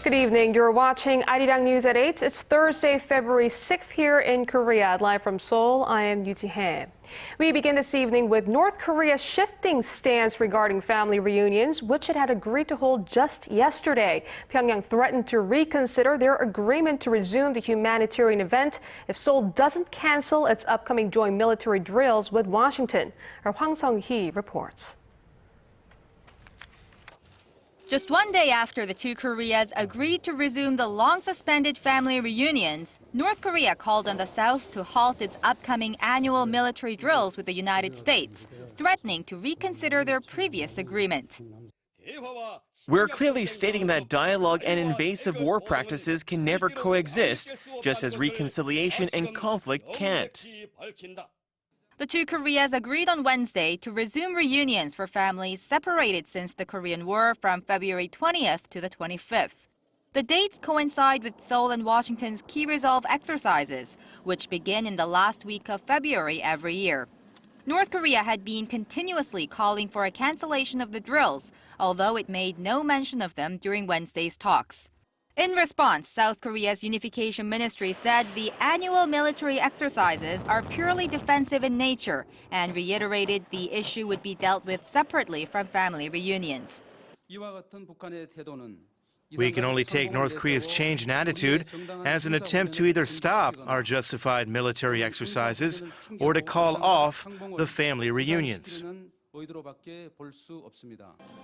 Good evening. You're watching Arirang News at 8. It's Thursday, February 6th here in Korea. Live from Seoul, I am Yoo-Hee. We begin this evening with North Korea's shifting stance regarding family reunions, which it had agreed to hold just yesterday. Pyongyang threatened to reconsider their agreement to resume the humanitarian event if Seoul doesn't cancel its upcoming joint military drills with Washington. Our Hwang Sung-hee reports. Just one day after the two Koreas agreed to resume the long-suspended family reunions, North Korea called on the South to halt its upcoming annual military drills with the United States, threatening to reconsider their previous agreement. We're clearly stating that dialogue and invasive war practices can never coexist, just as reconciliation and conflict can't. The two Koreas agreed on Wednesday to resume reunions for families separated since the Korean War from February 20th to the 25th. The dates coincide with Seoul and Washington's Key Resolve exercises, which begin in the last week of February every year. North Korea had been continuously calling for a cancellation of the drills, although it made no mention of them during Wednesday's talks. In response, South Korea's Unification Ministry said the annual military exercises are purely defensive in nature and reiterated the issue would be dealt with separately from family reunions. We can only take North Korea's change in attitude as an attempt to either stop our justified military exercises or to call off the family reunions.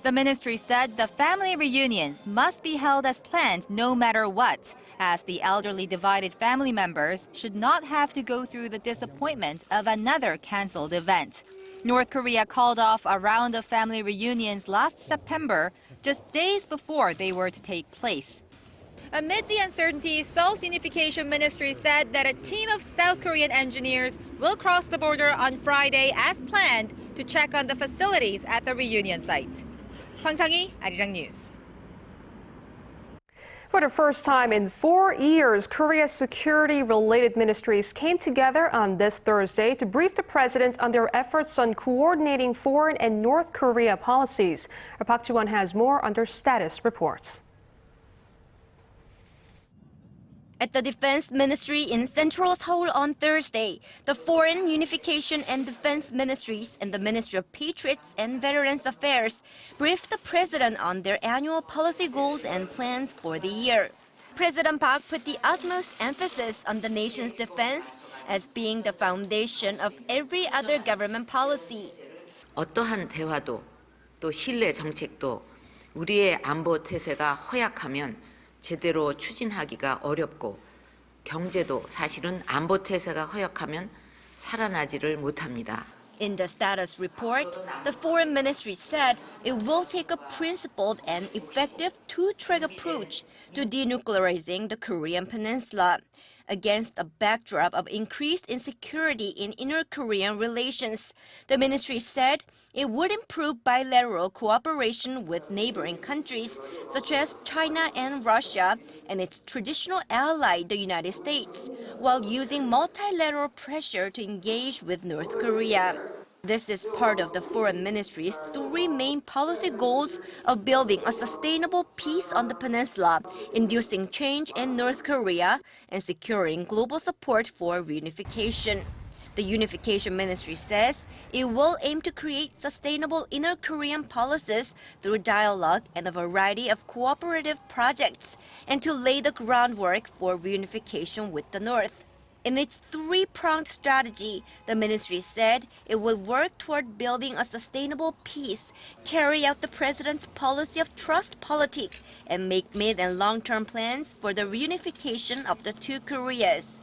The ministry said the family reunions must be held as planned no matter what, as the elderly divided family members should not have to go through the disappointment of another cancelled event. North Korea called off a round of family reunions last September, just days before they were to take place. Amid the uncertainty, Seoul's Unification Ministry said that a team of South Korean engineers will cross the border on Friday as planned to check on the facilities at the reunion site. Hwang Sung-hee, Arirang News. For the first time in 4 years, Korea's security-related ministries came together on this Thursday to brief the president on their efforts on coordinating foreign and North Korea policies. Our Park Ji-won has more under status reports. At the Defense Ministry in Central Seoul on Thursday, the Foreign, Unification and Defense Ministries and the Ministry of Patriots and Veterans Affairs briefed the president on their annual policy goals and plans for the year. President Park put the utmost emphasis on the nation's defense as being the foundation of every other government policy. 어떠한 대화도 또 신뢰 정책도 우리의 안보 태세가 허약하면 제대로 추진하기가 어렵고 경제도 사실은 안보 태세가 허약하면 살아나지를 못합니다. In the status report, the Foreign Ministry said it will take a principled and effective two-track approach to denuclearizing the Korean peninsula. Against a backdrop of increased insecurity in inner Korean relations, the ministry said it would improve bilateral cooperation with neighboring countries such as China and Russia and its traditional ally, the United States, while using multilateral pressure to engage with North Korea. This is part of the Foreign Ministry's 3 main policy goals of building a sustainable peace on the peninsula, inducing change in North Korea, and securing global support for reunification. The Unification Ministry says it will aim to create sustainable inner Korean policies through dialogue and a variety of cooperative projects, and to lay the groundwork for reunification with the North. In its 3-pronged strategy, the ministry said it will work toward building a sustainable peace, carry out the president's policy of trust politic, and make mid- and long-term plans for the reunification of the two Koreas.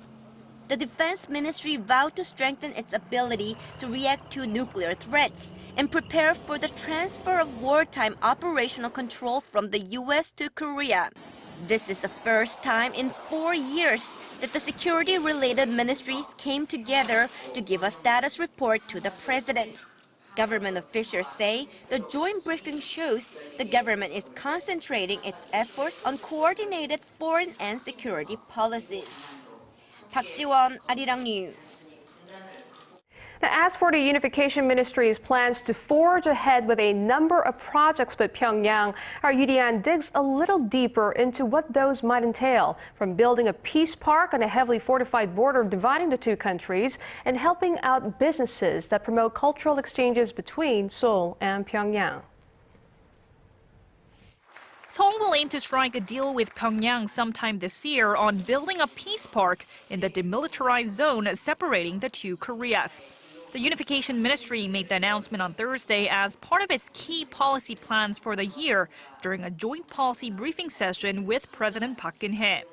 The Defense Ministry vowed to strengthen its ability to react to nuclear threats and prepare for the transfer of wartime operational control from the U.S. to Korea. This is the first time in 4 years that the security-related ministries came together to give a status report to the president. Government officials say the joint briefing shows the government is concentrating its efforts on coordinated foreign and security policies. Park Ji-won, Arirang News. Now, as for the Unification Ministry's plans to forge ahead with a number of projects with Pyongyang, our Yudian digs a little deeper into what those might entail, from building a peace park on a heavily fortified border dividing the two countries and helping out businesses that promote cultural exchanges between Seoul and Pyongyang. Seoul will aim to strike a deal with Pyongyang sometime this year on building a peace park in the demilitarized zone separating the two Koreas. The Unification Ministry made the announcement on Thursday as part of its key policy plans for the year during a joint policy briefing session with President Park Geun-hye.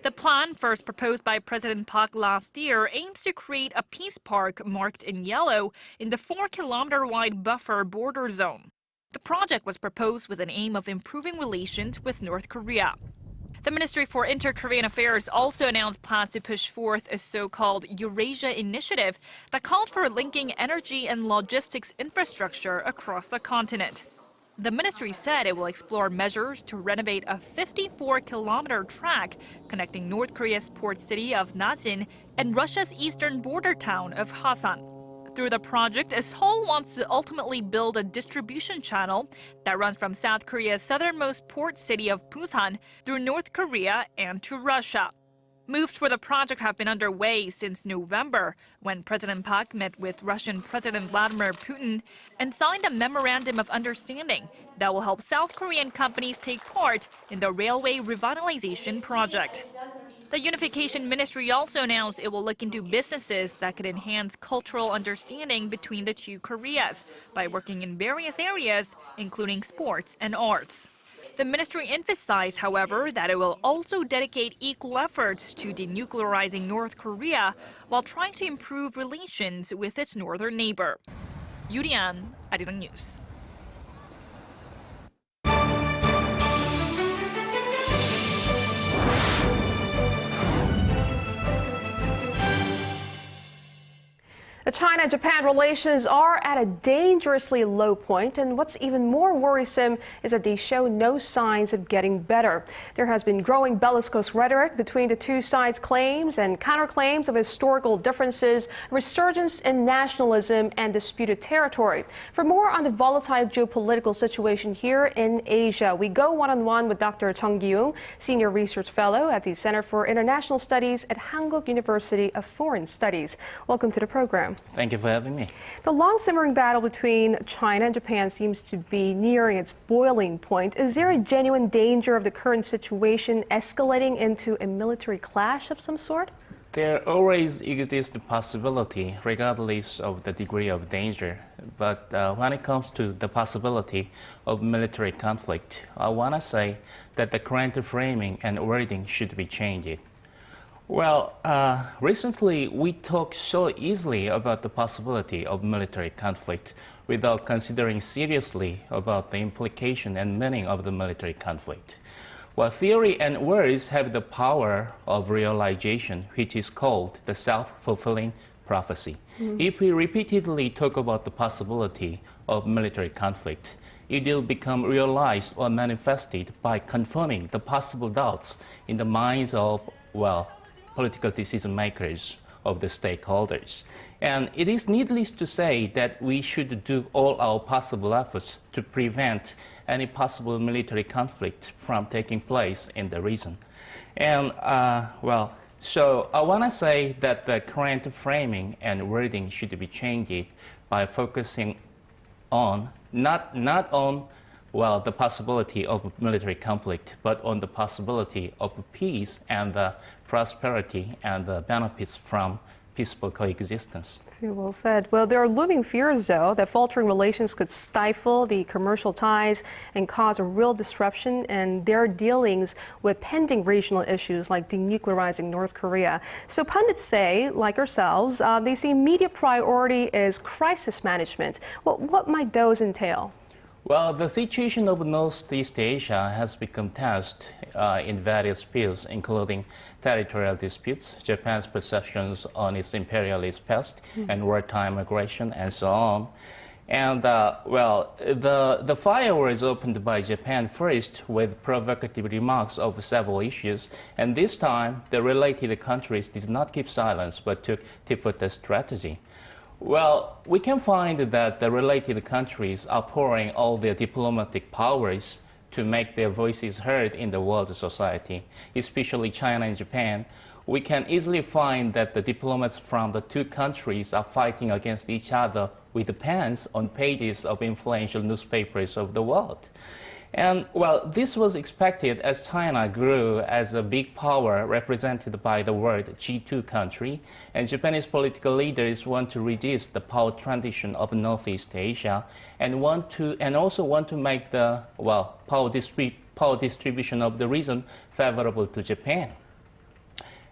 The plan, first proposed by President Park last year, aims to create a peace park marked in yellow in the 4-kilometer-wide buffer border zone. The project was proposed with an aim of improving relations with North Korea. The Ministry for Inter-Korean Affairs also announced plans to push forth a so-called Eurasia initiative that called for linking energy and logistics infrastructure across the continent. The ministry said it will explore measures to renovate a 54-kilometer track connecting North Korea's port city of Najin and Russia's eastern border town of Hasan. Through the project, Seoul wants to ultimately build a distribution channel that runs from South Korea's southernmost port city of Busan through North Korea and to Russia. Moves for the project have been underway since November, when President Park met with Russian President Vladimir Putin and signed a memorandum of understanding that will help South Korean companies take part in the railway revitalization project. The Unification Ministry also announced it will look into businesses that could enhance cultural understanding between the two Koreas by working in various areas, including sports and arts. The ministry emphasized, however, that it will also dedicate equal efforts to denuclearizing North Korea while trying to improve relations with its northern neighbor. Yurian, Arirang News. China-Japan relations are at a dangerously low point, and what's even more worrisome is that they show no signs of getting better. There has been growing bellicose rhetoric between the two sides' claims and counterclaims of historical differences, resurgence in nationalism, and disputed territory. For more on the volatile geopolitical situation here in Asia, we go one-on-one with Dr. Chung Gi-young, Senior Research Fellow at the Center for International Studies at Hankuk University of Foreign Studies. Welcome to the program. Thank you for having me. The long-simmering battle between China and Japan seems to be nearing its boiling point. Is there a genuine danger of the current situation escalating into a military clash of some sort? There always exists the possibility, regardless of the degree of danger. But when it comes to the possibility of military conflict, I want to say that the current framing and wording should be changed. Well, recently we talked so easily about the possibility of military conflict without considering seriously about the implication and meaning of the military conflict. Well, theory and words have the power of realization, which is called the self-fulfilling prophecy. If we repeatedly talk about the possibility of military conflict, it will become realized or manifested by confirming the possible doubts in the minds of, well, political decision makers, of the stakeholders. And it is needless to say that we should do all our possible efforts to prevent any possible military conflict from taking place in the region. And so I want to say that the current framing and wording should be changed by focusing on not on the possibility of military conflict, but on the possibility of peace and the prosperity and the benefits from peaceful coexistence. Well said. Well, there are looming fears, though, that faltering relations could stifle the commercial ties and cause a real disruption in their dealings with pending regional issues like denuclearizing North Korea. So pundits say, like ourselves, they see immediate priority is crisis management. Well, what might those entail? Well, the situation of Northeast Asia has become tense in various fields, including territorial disputes, Japan's perceptions on its imperialist past, and wartime aggression, and so on. And, the fire was opened by Japan first with provocative remarks over several issues, and this time the related countries did not keep silence but took tit-for-tat strategy. Well, we can find that the related countries are pouring all their diplomatic powers to make their voices heard in the world society, especially China and Japan. We can easily find that the diplomats from the two countries are fighting against each other with pens on pages of influential newspapers of the world. And, well, this was expected as China grew as a big power represented by the word G2 country, and Japanese political leaders want to resist the power transition of Northeast Asia and also want to make the, well, power distribution of the region favorable to Japan.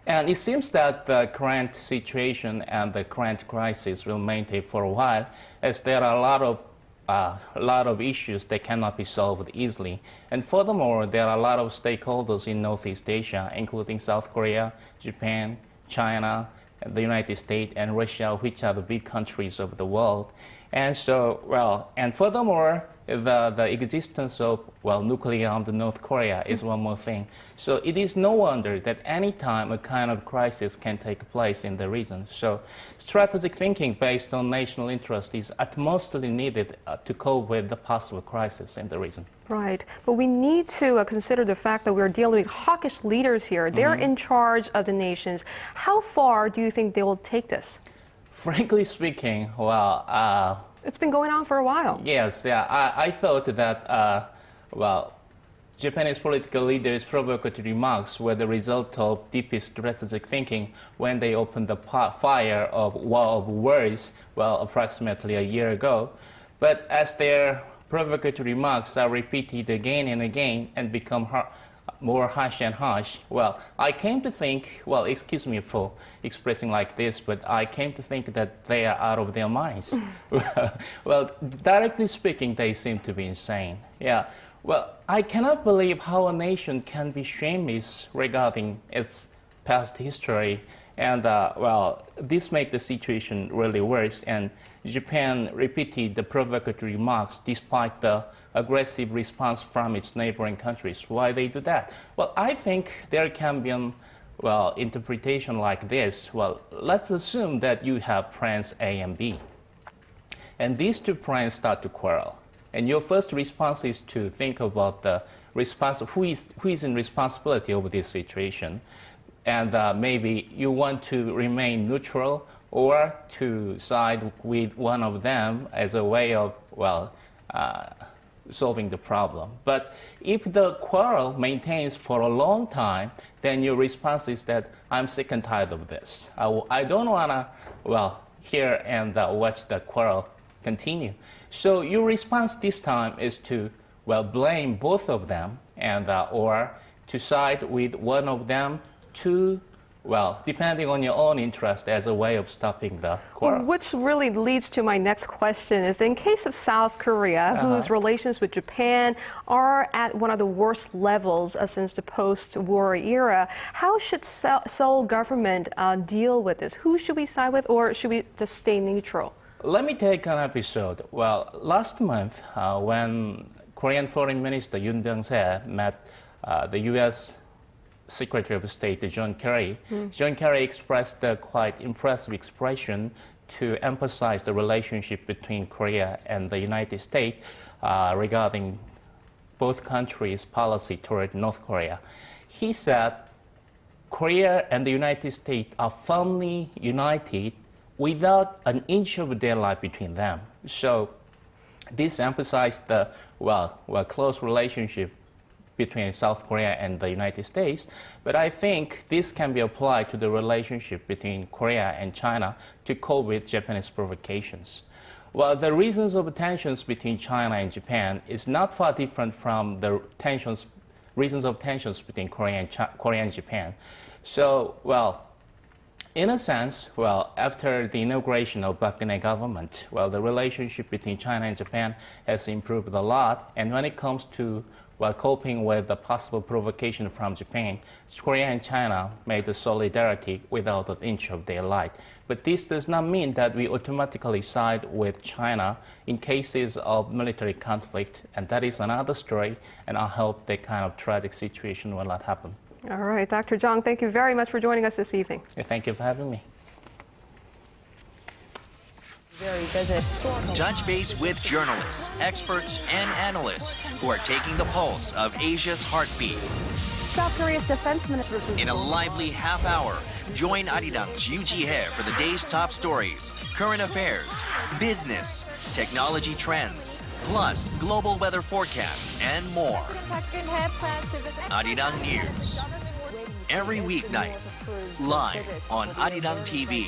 And it seems that the current situation and the current crisis will maintain for a while, as there are a lot of issues that cannot be solved easily. And furthermore, there are a lot of stakeholders in Northeast Asia, including South Korea, Japan, China, the United States, and Russia, which are the big countries of the world. And so, well, and furthermore, the existence of, well, nuclear-armed North Korea is one more thing. So it is no wonder that any time a kind of crisis can take place in the region. So strategic thinking based on national interest is utmostly needed to cope with the possible crisis in the region. Right. But we need to consider the fact that we're dealing with hawkish leaders here. They're in charge of the nations. How far do you think they will take this? Frankly speaking, well, it's been going on for a while. Yes, yeah. I thought that, well, Japanese political leaders' provocatory remarks were the result of deepest strategic thinking when they opened the fire of war of words, well, approximately a year ago. But as their provocatory remarks are repeated again and again and become more harsh and harsh, well, I came to think, well, excuse me for expressing like this, but I came to think that they are out of their minds. Well, directly speaking, they seem to be insane. Yeah. Well, I cannot believe how a nation can be shameless regarding its past history. And, well, this makes the situation really worse. And Japan repeated the provocatory remarks despite the aggressive response from its neighboring countries. Why they do that? Well, I think there can be an, well, interpretation like this. Well, let's assume that you have friends A and B. And these two friends start to quarrel. And your first response is to think about the response, who is in responsibility over this situation. And maybe you want to remain neutral or to side with one of them as a way of, well, solving the problem. But if the quarrel maintains for a long time, then your response is that I'm sick and tired of this. I don't want to, well, hear and watch the quarrel continue. So your response this time is to, well, blame both of them and or to side with one of them to, well, depending on your own interest as a way of stopping the quarrel. Which really leads to my next question is, in case of South Korea, whose relations with Japan are at one of the worst levels since the post-war era, how should Seoul government deal with this? Who should we side with, or should we just stay neutral? Let me take an episode. Well, last month, when Korean Foreign Minister Yoon Byung-se met the U.S. Secretary of State John Kerry, John Kerry expressed a quite impressive expression to emphasize the relationship between Korea and the United States regarding both countries' policy toward North Korea. He said Korea and the United States are firmly united without an inch of daylight between them. So this emphasized the, well, close relationship between South Korea and the United States, but I think this can be applied to the relationship between Korea and China to cope with Japanese provocations. Well, the reasons of tensions between China and Japan is not far different from the reasons of tensions between Korea and Japan. So, well, in a sense, well, after the inauguration of Park Geun-hye government, well, the relationship between China and Japan has improved a lot, and when it comes to, well, coping with the possible provocation from Japan, Korea and China made a solidarity without an inch of daylight. But this does not mean that we automatically side with China in cases of military conflict, and that is another story, and I hope that kind of tragic situation will not happen. All right, Dr. Jung, thank you very much for joining us this evening. Thank you for having me. Touch base with journalists, experts, and analysts who are taking the pulse of Asia's heartbeat. South Korea's defense minister. In a lively half hour, join Arirang's Yoo Ji-hye for the day's top stories, current affairs, business, technology trends, plus global weather forecasts and more. Arirang News. Every weeknight, live on Arirang TV.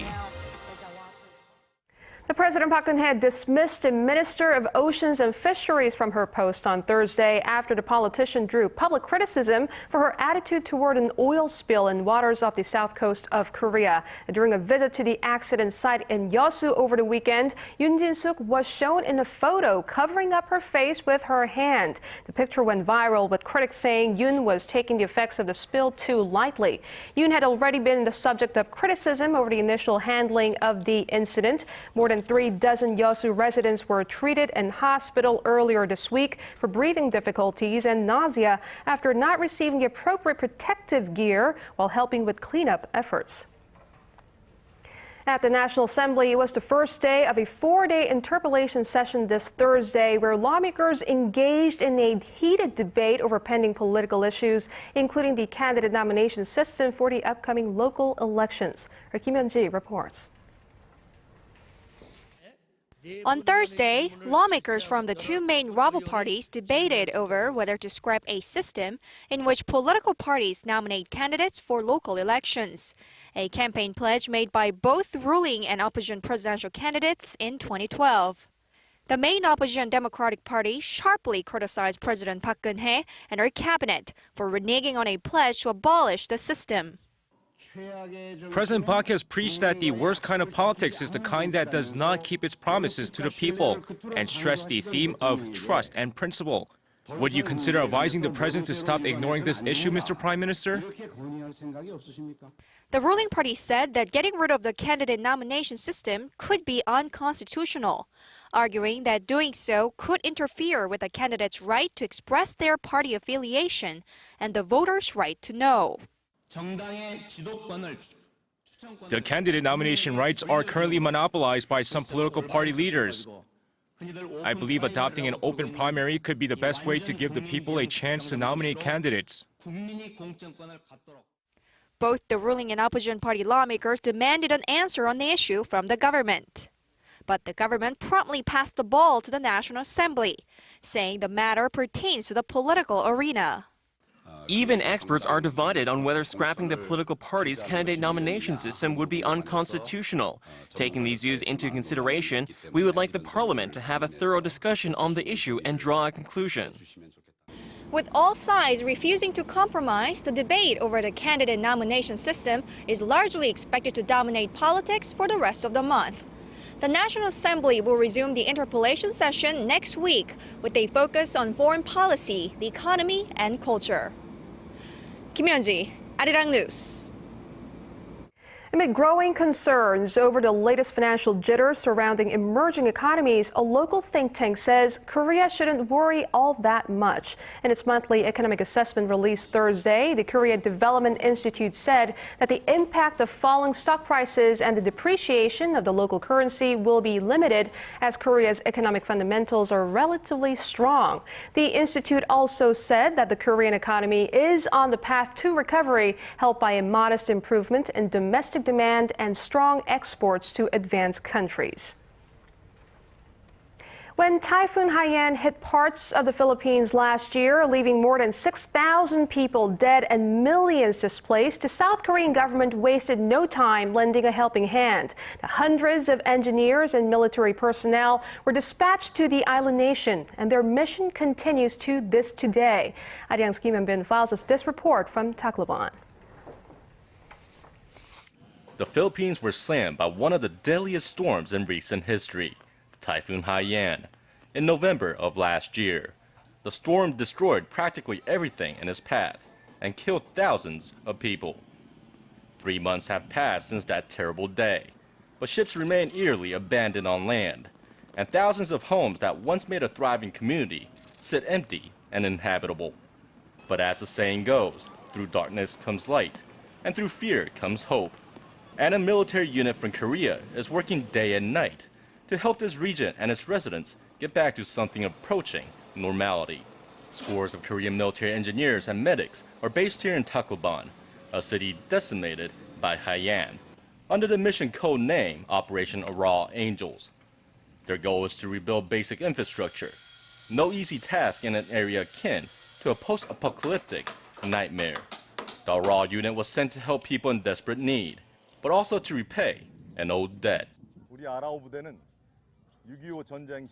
The President Park Geun-hye dismissed the Minister of Oceans and Fisheries from her post on Thursday after the politician drew public criticism for her attitude toward an oil spill in waters off the south coast of Korea. During a visit to the accident site in Yeosu over the weekend, Yoon Jin-suk was shown in a photo covering up her face with her hand. The picture went viral, with critics saying Yoon was taking the effects of the spill too lightly. Yoon had already been the subject of criticism over the initial handling of the incident. More than 3 dozen Yeosu residents were treated in hospital earlier this week for breathing difficulties and nausea after not receiving the appropriate protective gear while helping with cleanup efforts. At the National Assembly, it was the first day of a 4-day interpellation session this Thursday, where lawmakers engaged in a heated debate over pending political issues, including the candidate nomination system for the upcoming local elections. Kim Hyun-ji reports. On Thursday, lawmakers from the 2 main rival parties debated over whether to scrap a system in which political parties nominate candidates for local elections, a campaign pledge made by both ruling and opposition presidential candidates in 2012. The main opposition Democratic Party sharply criticized President Park Geun-hye and her cabinet for reneging on a pledge to abolish the system. President Park has preached that the worst kind of politics is the kind that does not keep its promises to the people and stressed the theme of trust and principle. Would you consider advising the president to stop ignoring this issue, Mr. Prime Minister? The ruling party said that getting rid of the candidate nomination system could be unconstitutional, arguing that doing so could interfere with a candidate's right to express their party affiliation and the voters' right to know. The candidate nomination rights are currently monopolized by some political party leaders. I believe adopting an open primary could be the best way to give the people a chance to nominate candidates. Both the ruling and opposition party lawmakers demanded an answer on the issue from the government. But the government promptly passed the ball to the National Assembly, saying the matter pertains to the political arena. Even experts are divided on whether scrapping the political party's candidate nomination system would be unconstitutional. Taking these views into consideration, we would like the Parliament to have a thorough discussion on the issue and draw a conclusion. With all sides refusing to compromise, the debate over the candidate nomination system is largely expected to dominate politics for the rest of the month. The National Assembly will resume the interpellation session next week with a focus on foreign policy, the economy, and culture. Kim Hyun-ji, Arirang News. Amid growing concerns over the latest financial jitters surrounding emerging economies, a local think tank says Korea shouldn't worry all that much. In its monthly economic assessment released Thursday, the Korea Development Institute said that the impact of falling stock prices and the depreciation of the local currency will be limited as Korea's economic fundamentals are relatively strong. The institute also said that the Korean economy is on the path to recovery, helped by a modest improvement in domestic demand and strong exports to advanced countries. When Typhoon Haiyan hit parts of the Philippines last year, leaving more than 6,000 people dead and millions displaced, the South Korean government wasted no time lending a helping hand. The hundreds of engineers and military personnel were dispatched to the island nation, and their mission continues to this today. Arirang's Kim Hyun-bin files us this report from Tacloban. The Philippines were slammed by one of the deadliest storms in recent history, Typhoon Haiyan. In November of last year, the storm destroyed practically everything in its path and killed thousands of people. 3 months have passed since that terrible day, but ships remain eerily abandoned on land, and thousands of homes that once made a thriving community sit empty and uninhabitable. But as the saying goes, through darkness comes light, and through fear comes hope. And a military unit from Korea is working day and night to help this region and its residents get back to something approaching normality. Scores of Korean military engineers and medics are based here in Tacloban, a city decimated by Haiyan, under the mission code name Operation Arirang Angels. Their goal is to rebuild basic infrastructure. No easy task in an area akin to a post-apocalyptic nightmare. The Arirang unit was sent to help people in desperate need, but also to repay an old debt.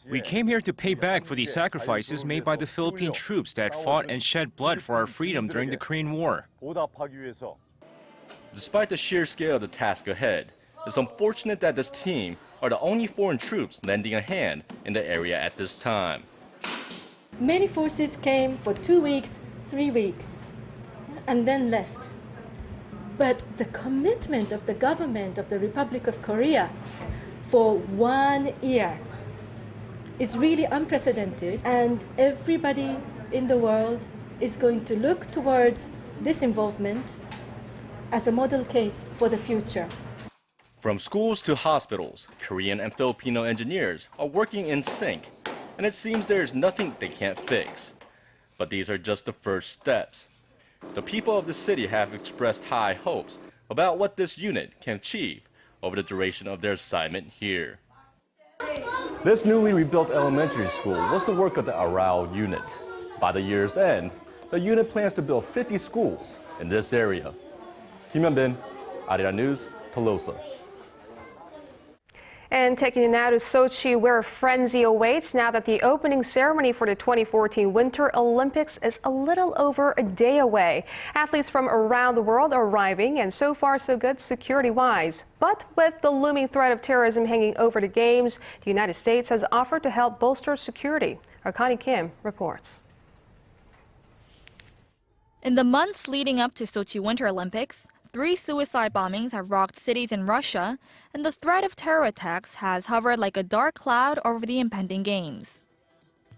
We came here to pay back for the sacrifices made by the Philippine troops that fought and shed blood for our freedom during the Korean War. Despite the sheer scale of the task ahead, it's unfortunate that this team are the only foreign troops lending a hand in the area at this time. Many forces came for 2 weeks, 3 weeks, and then left. But the commitment of the government of the Republic of Korea for 1 year is really unprecedented, and everybody in the world is going to look towards this involvement as a model case for the future. From schools to hospitals, Korean and Filipino engineers are working in sync, and it seems there is nothing they can't fix. But these are just the first steps. The people of the city have expressed high hopes about what this unit can achieve over the duration of their assignment here. This newly rebuilt elementary school was the work of the Arirang unit. By the year's end, the unit plans to build 50 schools in this area. Kim Hyun-bin, Arirang News, Tolosa. And taking you now to Sochi, where a frenzy awaits now that the opening ceremony for the 2014 Winter Olympics is a little over a day away. Athletes from around the world are arriving, and so far so good security-wise. But with the looming threat of terrorism hanging over the Games, the United States has offered to help bolster security. Our Connie Kim reports. In the months leading up to Sochi Winter Olympics, 3 suicide bombings have rocked cities in Russia, and the threat of terror attacks has hovered like a dark cloud over the impending Games.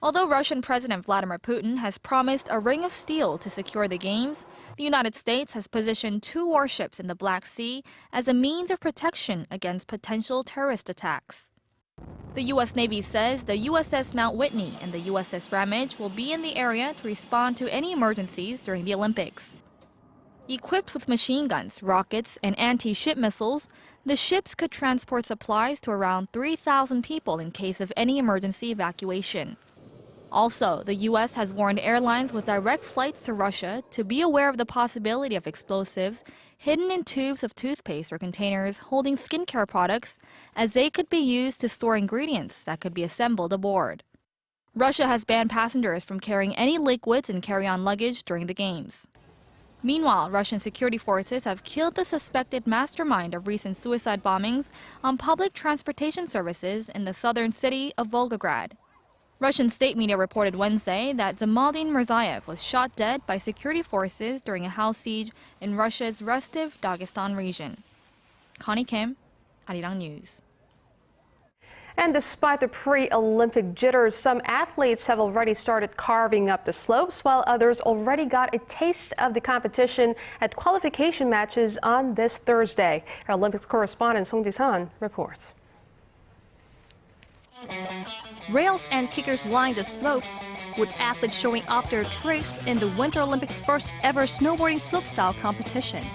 Although Russian President Vladimir Putin has promised a ring of steel to secure the Games, the United States has positioned 2 warships in the Black Sea as a means of protection against potential terrorist attacks. The U.S. Navy says the USS Mount Whitney and the USS Ramage will be in the area to respond to any emergencies during the Olympics. Equipped with machine guns, rockets, and anti-ship missiles, the ships could transport supplies to around 3,000 people in case of any emergency evacuation. Also, the U.S. has warned airlines with direct flights to Russia to be aware of the possibility of explosives hidden in tubes of toothpaste or containers holding skincare products, as they could be used to store ingredients that could be assembled aboard. Russia has banned passengers from carrying any liquids and carry-on luggage during the Games. Meanwhile, Russian security forces have killed the suspected mastermind of recent suicide bombings on public transportation services in the southern city of Volgograd. Russian state media reported Wednesday that Zamaldin Mirzayev was shot dead by security forces during a house siege in Russia's Rostov, Dagestan region. Connie Kim, Arirang News. And despite the pre-Olympic jitters, some athletes have already started carving up the slopes, while others already got a taste of the competition at qualification matches on this Thursday. Our Olympics correspondent Song Ji-sun reports. Rails and kickers lined the slope, with athletes showing off their tricks in the Winter Olympics' first ever snowboarding slopestyle competition.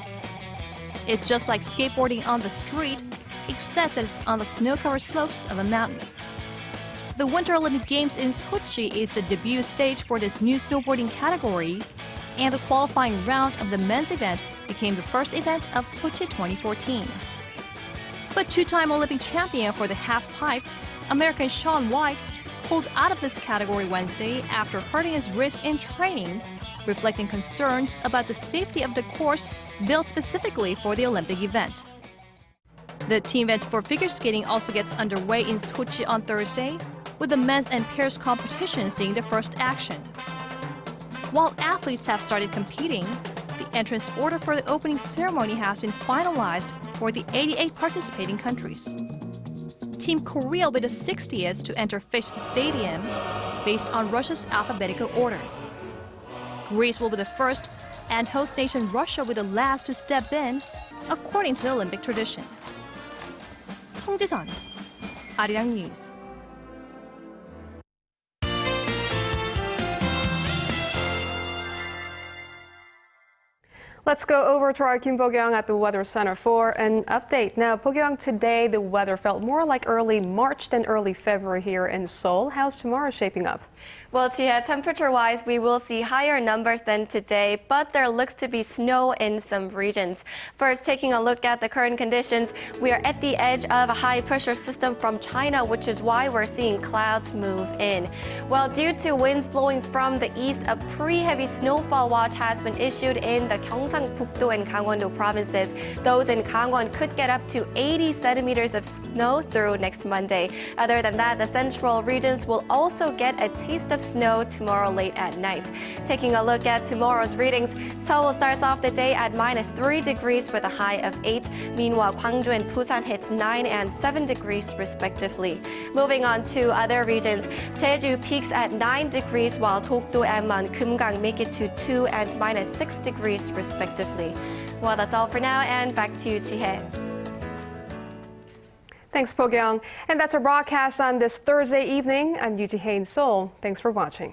It's just like skateboarding on the street, except that it's on the snow-covered slopes of a mountain. The Winter Olympic Games in Sochi is the debut stage for this new snowboarding category, and the qualifying round of the men's event became the first event of Sochi 2014. But 2-time Olympic champion for the half-pipe, American Shaun White, pulled out of this category Wednesday after hurting his wrist in training, reflecting concerns about the safety of the course built specifically for the Olympic event. The team event for figure skating also gets underway in Sochi on Thursday, with the men's and pairs competition seeing the first action. While athletes have started competing, the entrance order for the opening ceremony has been finalized for the 88 participating countries. Team Korea will be the 60th to enter Fish Stadium, based on Russia's alphabetical order. Greece will be the first, and host nation Russia will be the last to step in, according to the Olympic tradition. Song Ji-sun, Arirang News. Let's go over to our Kim Bo-kyung at the Weather Center for an update. Now, Bo-kyung, today the weather felt more like early March than early February here in Seoul. How's tomorrow shaping up? Well, Tia, temperature-wise, we will see higher numbers than today, but there looks to be snow in some regions. First, taking a look at the current conditions, we are at the edge of a high-pressure system from China, which is why we're seeing clouds move in. Well, due to winds blowing from the east, a pre-heavy snowfall watch has been issued in the Gyeongsang-Pukdo and Gangwon-do provinces. Those in Gangwon could get up to 80 centimeters of snow through next Monday. Other than that, the central regions will also get a taste of snow tomorrow late at night. Taking a look at tomorrow's readings, Seoul starts off the day at -3 degrees with a high of 8. Meanwhile, Gwangju and Busan hits 9 and 7 degrees respectively. Moving on to other regions, Jeju peaks at 9 degrees while Dokdo and Kumgang make it to 2 and -6 degrees respectively. Well, that's all for now, and back to you, Ji-hye. Thanks, Bo-kyung. And that's a broadcast on this Thursday evening. I'm Yoo Ji-hye in Seoul. Thanks for watching.